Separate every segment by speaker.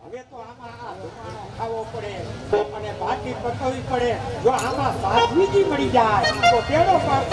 Speaker 1: હવે તો આમાં આ ધુમાડો ખાવો પડે અને બાકી પકવવી પડે. જો આમાં સાધવીજી મળી જાય તો તેનો પાર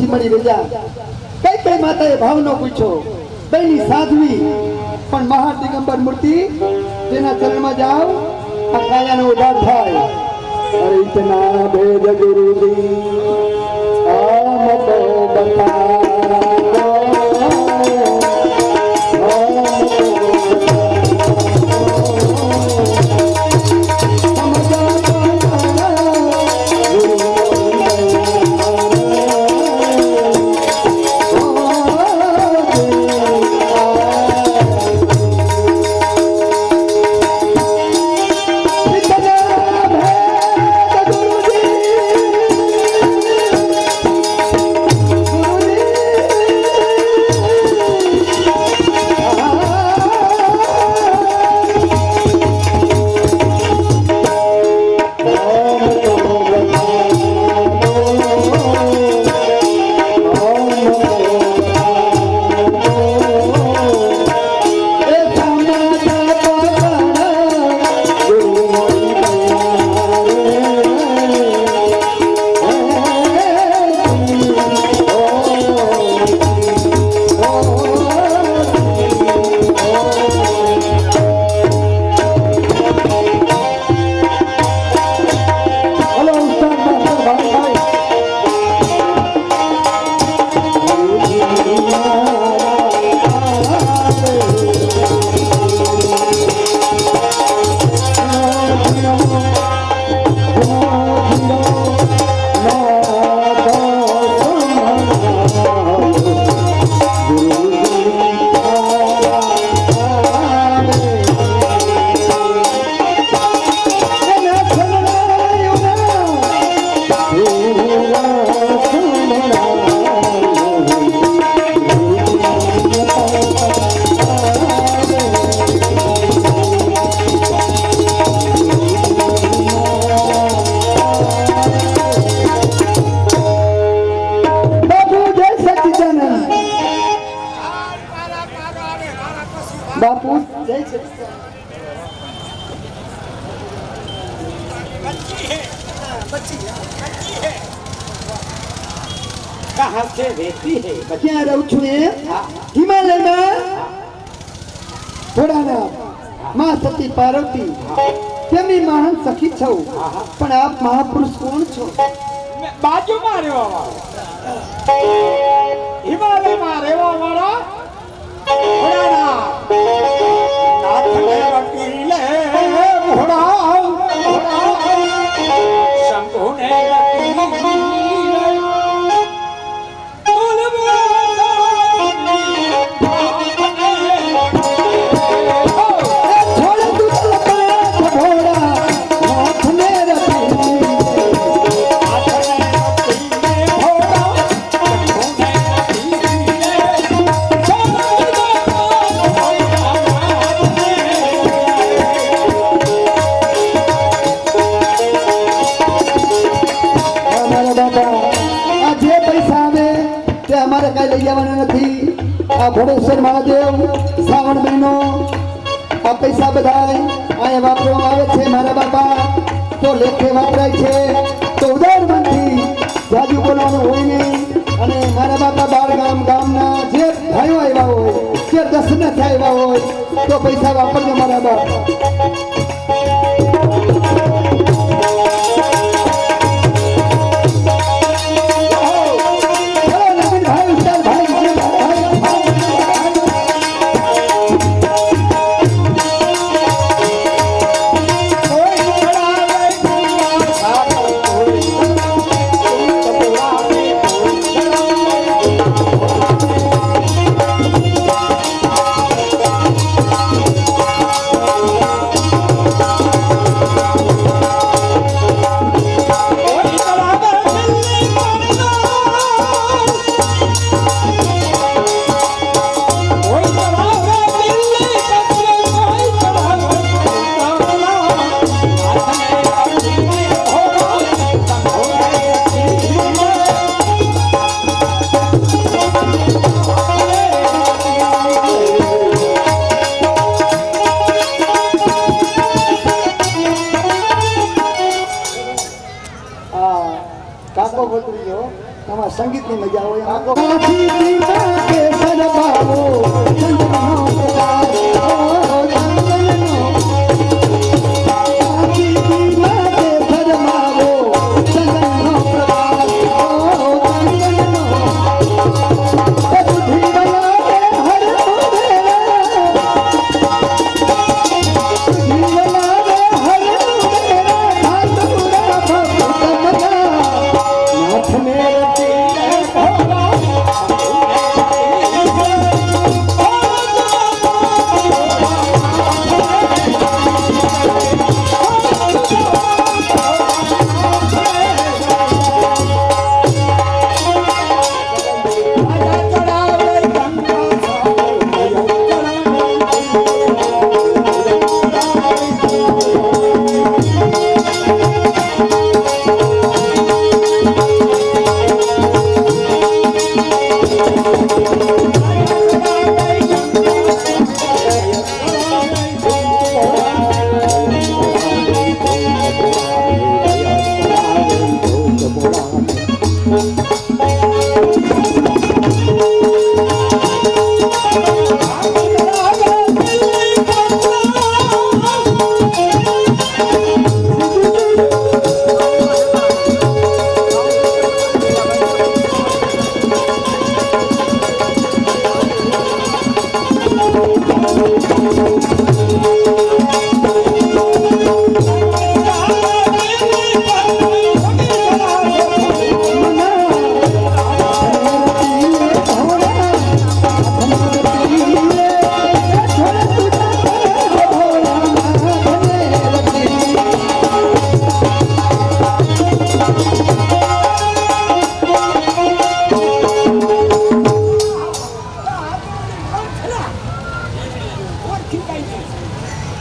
Speaker 2: મળી રહ્યા. કઈ કઈ માતાએ ભાવનો પૂછ્યો. બેની સાધવી પણ મહા દિગંબર મૂર્તિ તેના ચરણમાં જાઓ, આ કાયાનો ઉદ્ધાર થાય. અરે ઇતના ભેદ ગુરુજી આમ તો બતા बापू जय
Speaker 1: कहाँ से रहती है?
Speaker 2: क्या रहूं छू हिमालय में थोड़ा ना मां सती पार्वती तेमी महान सखी छो. पण आप महापुरुष कोण छो?
Speaker 1: बाजू में रहवा हिमालय में रहवा वाला नाथ ने वकीले घोड़ा शंभु ने
Speaker 2: ભોળેશ્વર મહાદેવ શ્રાવણ મહિનો આ પૈસા બધાય અહીંયા વાપરવામાં આવે છે મારા બાપા. તો લેખે વાપરાય છે તો ઉદાર મનથી જાજુ બોલવાનું હોય નહીં. અને મારા બાપા બાર ગામના જે ભાઈઓ આવ્યા હોય, જે દર્શન આવ્યા હોય તો પૈસા વાપરજો મારા બાપા. આખો ગોતરી જો આમાં સંગીતની મજા હોય આખો આખી માતે ગરબાવો ચંદનનો પ્રભાત ઓ ચંદનનો આખી માતે ગરબાવો ચંદનનો પ્રભાત ઓ ચંદનનો બુદ્ધિ બનાવે હર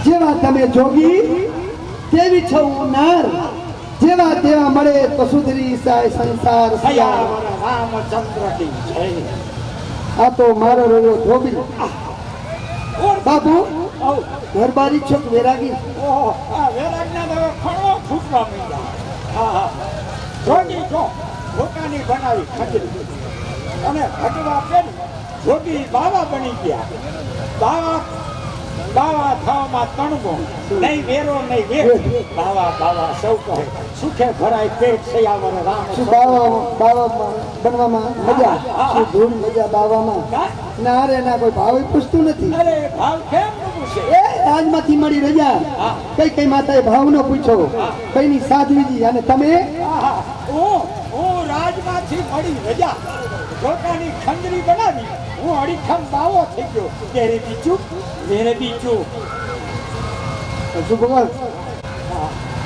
Speaker 2: જેવા તમે જોગી તેવી છો નાર જેવા તેવા મળે તો સુધરી જાય સંસાર
Speaker 1: સયાવર રામચંદ્ર કી જય.
Speaker 2: આ તો મારો રહ્યો ધોબી
Speaker 1: ઓર
Speaker 2: બાપુ
Speaker 1: ઓ
Speaker 2: ઘરબારી છો કે વેરાગી
Speaker 1: ઓહો આ વેરાગના તો ખણો ફૂટવા માંડ્યા. હા હા જોગી જો લોકાની બનાવી ખજરી અને ખજવા પેન જોગી બાવા બની ગયા. બાવા થવામાં તણગો નહીં વેરો નહીં વેર. બાવા સૌ કહે સુખે ભરાય પેટ સયાવર રામ.
Speaker 2: શું બાવા બનવામાં મજા શું ધૂળ મજા બાવામાં ના રે ના કોઈ ભાવ પૂછતું નથી.
Speaker 1: અરે ભાવ કેમ પૂછે?
Speaker 2: એ રાજમાંથી મળી રજા કઈ કઈ માતાએ ભાવ નો પૂછો કઈની સાધવીજી અને તમે
Speaker 1: આહા, હું રાજમાંથી મળી રજા પોતાની ખંડરી બનાવી હું અડીખમ બાવો થઈ ગયો. તેરે બીજું મેરે બીજું
Speaker 2: શું ભગવાન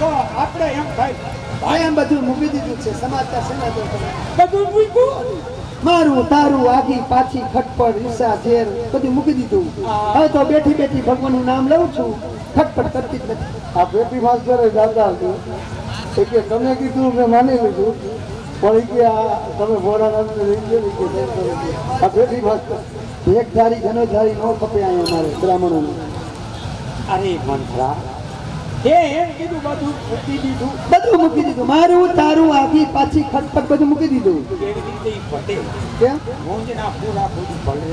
Speaker 1: તો આપણે એમ થાય
Speaker 2: ભાઈ એમ બધું મૂકી દીધું છે સમાચાર છે ને
Speaker 1: બધું મૂક્યું.
Speaker 2: મારું તારું આગી પાછી ખટપટ ઈસા ઝેર બધું મૂકી દીધું. હવે તો બેઠી બેઠી ભગવાનનું નામ લઉં છું ખટપટ કરતી જ નથી.
Speaker 3: આ પેટી માસ્ટર દાદા હતું એ કે તમે કીધું મેં માની લીધું પણ એ કે આ તમે ભોળાનાથને લઈ ગયો કે નહીં કરો. આ પેટી માસ્ટર
Speaker 2: એક ધારી ઘણો ધારી નો ખપે અહીંયા અમારે બ્રાહ્મણોને.
Speaker 1: અરે મંથરા તે એમ કીધું બધું મૂકી દીધું.
Speaker 2: બધું મૂકી દીધું મારું તારું આગી પાછી ખટપટ બધું મૂકી દીધું.
Speaker 1: કેવી રીતે ઈ પટે
Speaker 2: કેમ
Speaker 1: મૂંજના પૂરા પૂરી ભલે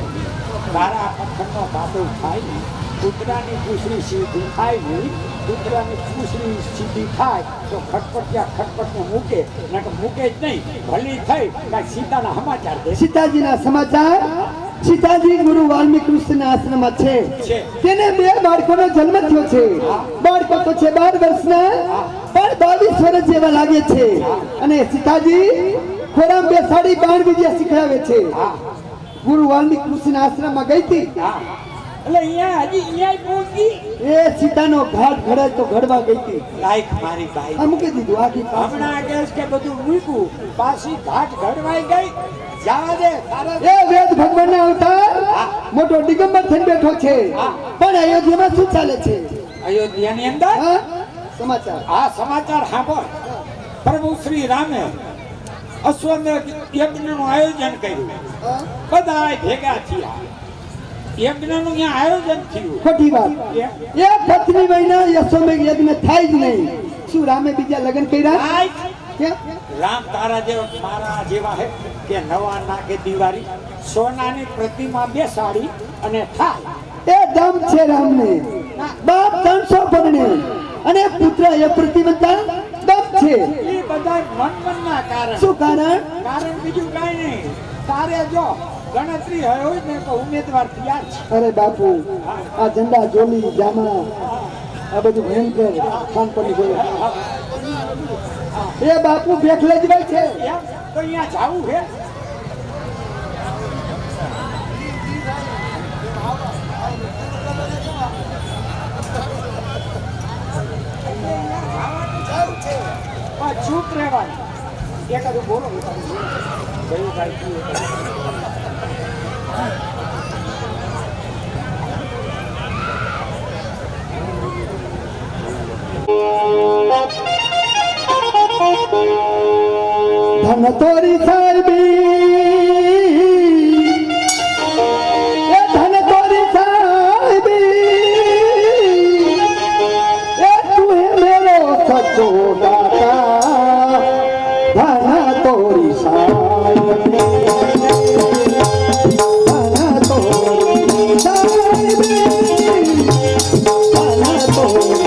Speaker 1: તારા પથ્થરનો બાટો થાય ને કૂતરાની પૂછડી સીધી થાય નહીં. કૂતરાની પૂછડી સીધી થાય તો ખટપટ ત્યાં ખટપટને મૂકે નકર મૂકે જ નહીં. ભલી થઈ કાંઈ સીતાના સમાચાર દે.
Speaker 2: સીતાજીના સમાચાર સીતાજી ગુરુ વાલ્મીકિ ઋષિના આશ્રમમાં છે. તેને 2 બાળકોનો જન્મ થયો છે. બાળકો તો છે 12 વર્ષના પણ 22 વર્ષ જેવા લાગે છે. અને સીતાજી ખોરામ બેસાડી બાણ વિદ્યા શીખડાવે છે. ગુરુ વાલ્મીકિ ઋષિના આશ્રમમાં ગઈ હતી.
Speaker 1: એટલે અહીંયા હજી અહીંયા પહોંચી
Speaker 2: એ સીતાનો ઘાટ ઘડે તો ઘડવા ગઈ હતી.
Speaker 1: લાઈક મારી ભાઈ
Speaker 2: આ મૂકી દીધું આખી પાછી.
Speaker 1: હમણાં કહેશ કે બધું મૂક્યું પાછી ઘાટ ઘડવાઈ ગઈ. જવા દે તારા
Speaker 2: એ વેદ ભગવાનના અવતાર મોટો દિગંબર થઈને બેઠો છે. પણ અયોધ્યામાં શું ચાલે છે?
Speaker 1: અયોધ્યાની અંદર
Speaker 2: હા? સમાચાર
Speaker 1: આ સમાચાર સાંભળ. પ્રભુ શ્રી રામે અશ્વમેધ યજ્ઞનું આયોજન કર્યું.
Speaker 2: હા?
Speaker 1: બધાય ભેગા થયા. યજ્ઞનું ત્યાં આયોજન થયું.
Speaker 2: ખોટી વાત. એ પત્ની મહિના યશોમેઘ યજ્ઞ થાય જ નહીં. શું રામે બીજા લગ્ન કર્યા? કેમ
Speaker 1: રામ તારા જેવા મારા જેવા હે કે નવા નાકે દિવાળી સોનાની પ્રતિમા બેસાડી અને થાય
Speaker 2: એ દમ છે રામને બાપ 300 પરણે અને પુત્ર એ પ્રતિમતા દમ છે
Speaker 1: એ બધા મનના કારણ
Speaker 2: શું કારણ
Speaker 1: કારણ બીજું કાંઈ નહીં તારે જો ગણતરી હોય ને તો ઉમેદવાર તૈયાર છે
Speaker 2: અરે બાપુ આ ઝંડા જોલી જામા આ બધું ભયંકર ખાનપણની ગોળ એ બાપુ બેઠલે જ ભાઈ છે
Speaker 1: એમ તો અહીંયા જાવું છે પણ ચૂપ રહેવાનું એકાદું બોલો કયું કાંઈ
Speaker 2: ધન તોરી સાહેબી એ ધન તોરી સાહેબી એ તું હે મેરો સચો દાતા ધન તોરી સાહેબી ધન તોરી સાહેબી ધન તોરી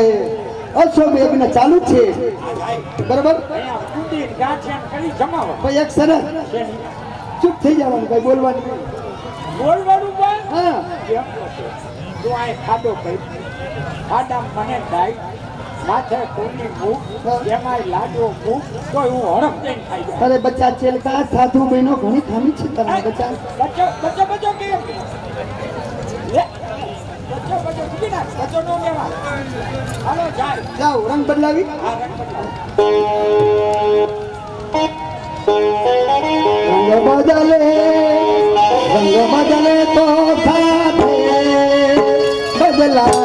Speaker 2: હવે અશ્વમેઘ યજ્ઞ ચાલુ જ છે
Speaker 1: આ જાય
Speaker 2: બરાબર
Speaker 1: અહીંયા કુંડી ગાંઠિયા કરી જમાવો
Speaker 2: ભાઈ એક સરસ ચૂપ થઈ જવાનું કઈ બોલવાનું નહીં.
Speaker 1: બોલવાનું પણ
Speaker 2: હા
Speaker 1: કેમ છે તું આ ખાડો કરી ખાડા મને ડાય માથે કોની ભૂખ એમાંય લાડો ભૂખ તો હું હડપ જઈને ખાઈ જાય
Speaker 2: અરે બચ્ચા ચેલકા સાધુ બહેનો ઘણી ખામી છે તારા બચ્ચા
Speaker 1: બચ્ચો બચ્ચો બચ્ચો કેમ લે બચ્ચો બચ્ચો ઉભી નાખ બચ્ચો નો લેવા હાલો જાય
Speaker 2: જાઓ રંગ બદલાવી
Speaker 1: આ રંગ બદલાવ
Speaker 2: રંગ બદલે તો સાથે બદલા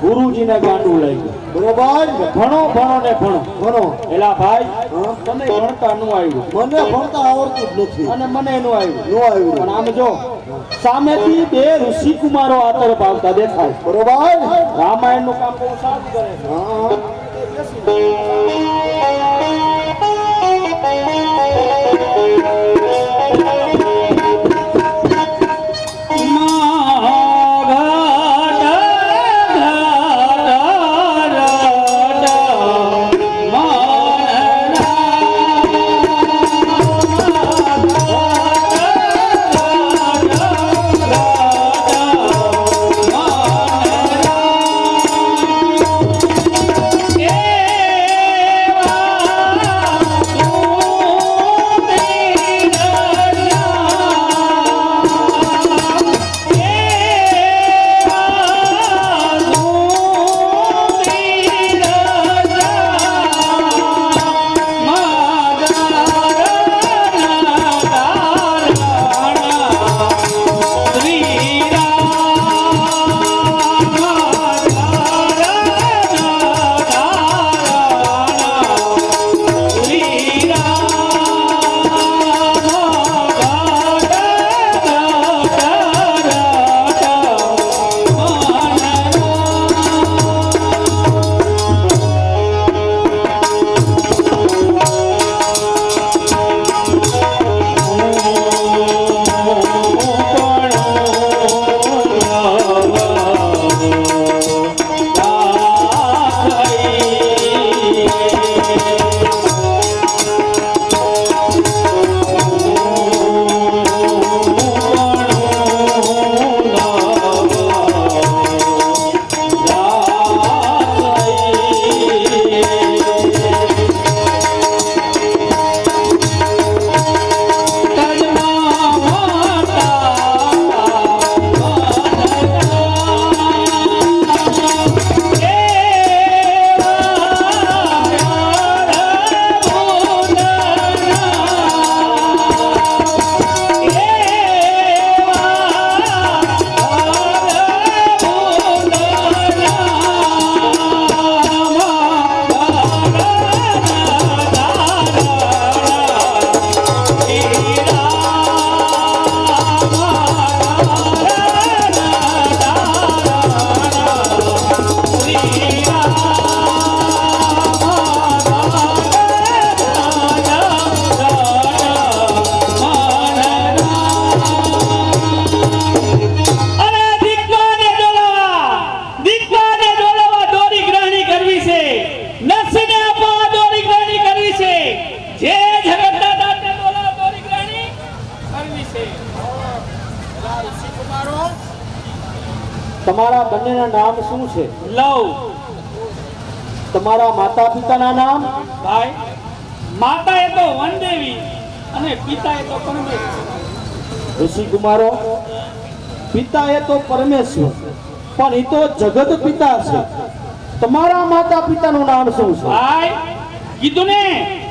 Speaker 1: ગુરુજીને ગાંડું લઈ
Speaker 3: બરોબર
Speaker 1: ભણો ભણો ને ભણો
Speaker 3: ભણો
Speaker 1: એલા ભાઈ તમે ભણતા નું આવ્યું
Speaker 3: મને ભણતા આવડતું જ નથી
Speaker 1: અને મને એનું આવ્યું
Speaker 3: નો આવ્યું
Speaker 1: પણ આમ જો સામેથી બે ઋષિ કુમારો આ તરફ આવતા દેખાય
Speaker 3: બરોબર
Speaker 1: રામાયણ નું કામ બહુ સારું કરે છે
Speaker 3: હા
Speaker 4: જે જગતના દાતે બોલા દોરી ગ્રાણી કરવી છે.
Speaker 3: તમારા બંનેના નામ શું છે?
Speaker 4: લવ.
Speaker 3: તમારા માતા પિતાના નામ?
Speaker 4: ભાઈ, માતા એ તો વનદેવી અને પિતા એ તો પરમેશ્વર.
Speaker 3: ઋષિ કુમારો, પિતા એ તો પરમેશ્વર, પણ એ તો જગત પિતા છે. તમારા માતા પિતાનું નામ શું છે?
Speaker 4: ભાઈ, કીધું ને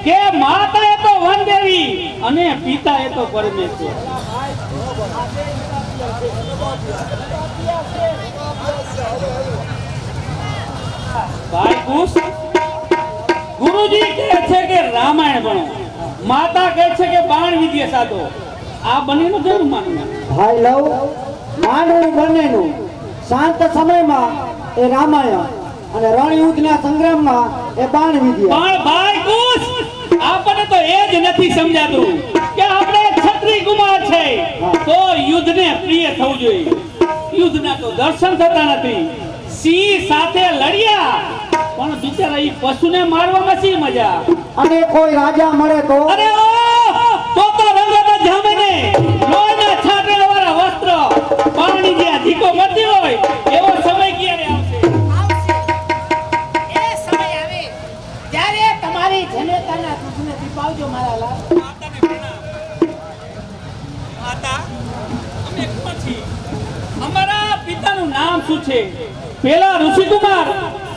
Speaker 4: કે માતા એ તો વનદેવી અને પિતા એ તો પરમેશ્વર. ભાઈ ખુશ, ગુરુજી કહે છે કે રામાયણ ભણો, માતા કહે છે કે બાણ વિદ્યા સાધો. આ બંનેનું કેવું માનવું?
Speaker 3: ભાઈ લવ, માનવું બંનેનું. શાંત સમયમાં એ રામાયણ અને રણયુદ્ધના સંગ્રામમાં એ બાણ વિદ્યા.
Speaker 4: પણ ભાઈ ખુશ, આપણને તો એ જ નથી સમજાતું કે આપણે ક્ષત્રિય કુમાર છે તો યુદ્ધને પ્રિય થવું જોઈએ. યુદ્ધના તો દર્શન થતા નથી. સિંહ સાથે લડ્યા પણ બિચારા ઈ પશુને મારવામાં શી મજા?
Speaker 3: અને કોઈ રાજા મળે તો?
Speaker 4: અરે ઓ, તો રંગના જામે લોહીના છાંટણા વાળા વસ્ત્ર, પાણી જ્યાં ધીકો કરતી હોય એવો સમય ક્યારે આવશે?
Speaker 5: એ સમય આવે ત્યારે તમારી જનતાના દુઃખને દીપાવજો મારા લાલ.
Speaker 4: માતાને પ્રણામ. માતા, અમે કોણ છીએ? અમારા પિતાનું નામ શું છે? પેલા ઋષિકુમાર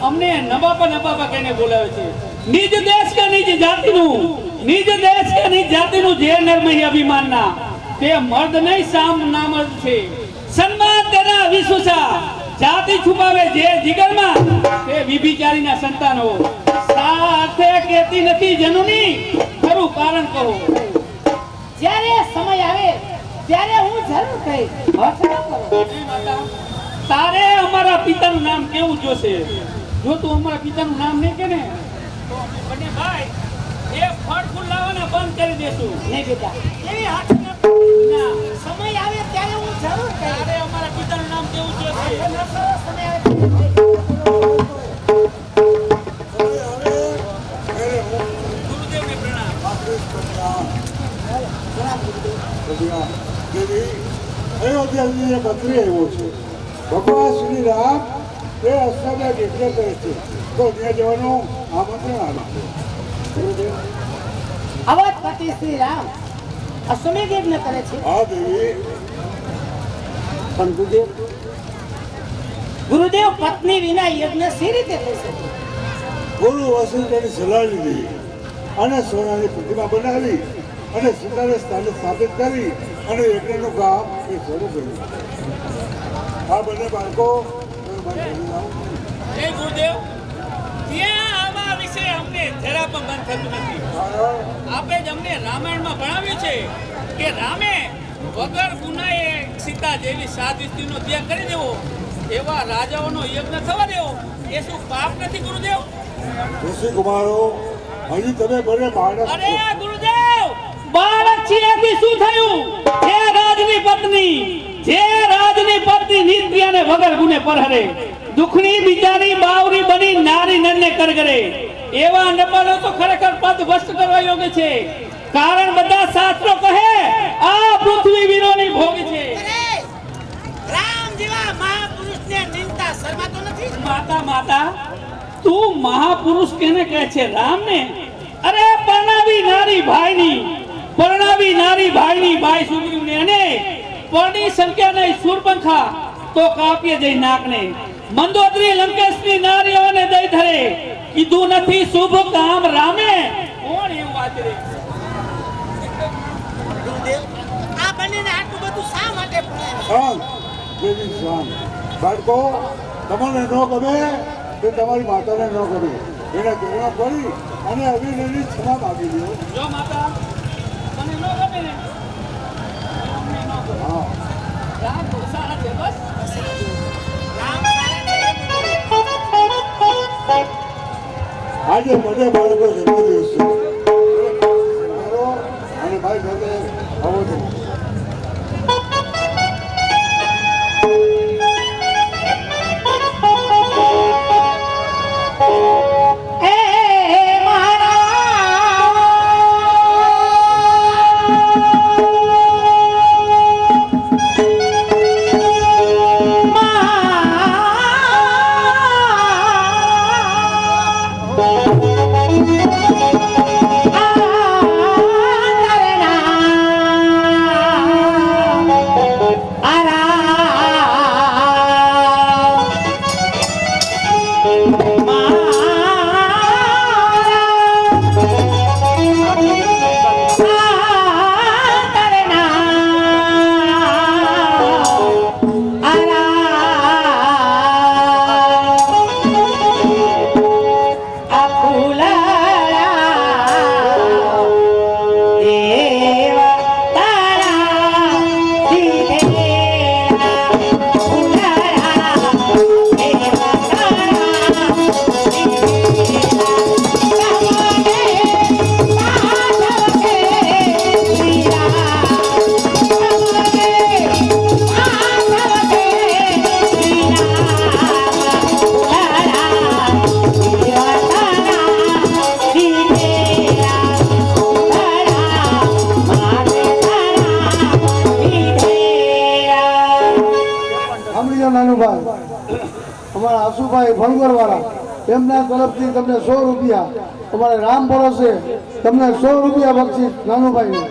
Speaker 4: અમને નબાબા કહીને બોલાવે છે. નિજ દેશ કે નિજ જાતિનું, નિજ દેશ કે નિજ જાતિનું જે નરમહી અભિમાનના તે મર્દ નહીં, સામ નામર્દ છે. સન્માન તેના વિશુષા, જાતિ છુપાવે જે જીગરમાં તે વિભિચારીના સંતાનો. સાથે કેતી નથી જનુની, ખરું કારણ કહો.
Speaker 5: જ્યારે સમય આવે ત્યારે હું જરૂર કહીશ. હર્ષ ન કરો.
Speaker 4: તારે અમારા પિતાનું નામ કેવું જોશે? જો તું અમારા પિતાનું નામ નહીં કે ને તો અમે બંને ભાઈ એ ફળ ફૂલ લાવવાના બંધ કરી દેશું.
Speaker 5: નહીં બેટા, એવી હાથ ન
Speaker 4: ના,
Speaker 5: સમય આવે ત્યારે હું જરૂર કહીશ.
Speaker 4: તારે અમારા પિતાનું નામ કેવું જોશે?
Speaker 5: સમય આવે ત્યારે
Speaker 4: ગુરુદેવને પ્રણામ.
Speaker 6: અયોધ્યાની એક અત્રે આવ્યો છે. ભગવાન શ્રી રામ એ અશ્વમેધ યજ્ઞ કરે છે, તો ત્યાં જવાનું આમંત્રણ આવે છે.
Speaker 5: અવધપતિ શ્રી રામ અશ્વમેધ યજ્ઞ કરે છે.
Speaker 6: હા દેવી,
Speaker 3: પણ ગુરુદેવ,
Speaker 5: ગુરુદેવ, પત્ની વિના યજ્ઞ સી રીતે થઈ શકે?
Speaker 6: ગુરુ વસિષ્ઠની સલાહ લીધી અને સોનાની પ્રતિમા બનાવી અને સીતાને સ્થાને સ્થાપિત કરી અને યજ્ઞનું કામ એ શરૂ કર્યું. આ બંને બાળકો
Speaker 4: જય ગુરુદેવ. ત્યાં આવા વિશે અમને જરા પણ બંધ થતું નથી. આપણે જ અમને રામાયણમાં ભણાવ્યું છે કે રામે વગર ગુનાએ સીતા જેવી 7 સ્ત્રીનો ત્યાગ કરી દેવો, એવા રાજાઓનો યજ્ઞ થવા દેવો, એ શું પાપ નથી ગુરુદેવ?
Speaker 6: ઋષિ કુમારો, હજી તમે બંને બાળક
Speaker 4: અરે
Speaker 6: છો.
Speaker 4: ગુરુદેવ, બાળક છે એથી શું થયું? જે રાજની પત્ની નિત્યાને વગર ગુને પરહરે, દુખની બિચારી બાવરી બની નારી નરને કરગરે, એવા નબળો તો ખરેખર પદ ભસ્ત કરવા યોગ્ય છે. કારણ બધા શાસ્ત્રો કહે આ પૃથ્વી વીરોની ભોગ છે.
Speaker 5: રામ જેવા મહાપુરુષને ચિંતા શરમાતો નથી.
Speaker 4: માતા, તું મહાપુરુષ કેને કહે છે? રામને? અરે પરણાવી નારી ભાઈની બાઈ સુગ્રીવને અને પરણી સંખ્યા નહીં શૂરપંખા તો કાપીએ જઈ નાકને. મંદોદરી લંકેશની નારીઓને દઈ ધરે, કીધું નથી શુભ કામ રામે. કોણ એવું વાતરે?
Speaker 5: ગુરુદેવ, આ બંનેને આટલું બધું શા માટે ભણાવ્યું?
Speaker 6: શાંત, દેવી શાંત. બાળકો, તમને ન ગમે તે તમારી માતાને ન ગમે એના ઘરમાં પડી અને અભિનયની ક્ષમા માગી લ્યો.
Speaker 4: જો માતા, મને ન ગમે ને અમને ન ગમે.
Speaker 6: હા,
Speaker 4: રામ તો સારા છે, બસ.
Speaker 5: રામ સારા છે.
Speaker 6: આજે બધે બાળકો જન્મદિવસ છે. અને ભાઈ સાથે આવો છો.
Speaker 5: એ મહારાજ
Speaker 3: નાનુભાઈ ભંગરવાળા એમના તરફથી તમને 100 રૂપિયા તમારે રામ ભરોસે તમને 100 રૂપિયા બક્ષિસ નાનુભાઈ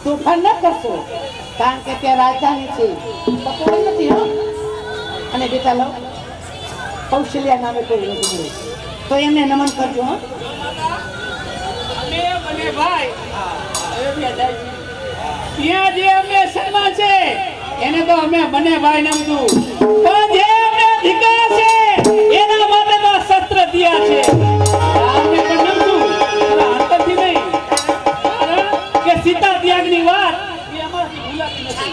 Speaker 5: તોફાન ન કરશો કારણ કે ત્યાં રાજધાની છે પકડ નથી હો અને બેટા લો કૌશલ્યા નામે કોઈ નથી મળે તો એમને નમન કરજો હો
Speaker 4: અમે ભાઈ ત્યાં જે અમે સન્માન છે એને તો અમે બને ભાઈ નમતું પણ જે અમને અધિકાર છે એના માટે તો શસ્ત્ર દિયા છે અમે પણ નમતું અંતરથી નહીં કે સીતા ત્યાગની વાત એ અમારાથી ભૂલાતી
Speaker 5: નથી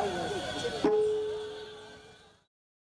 Speaker 6: હાલ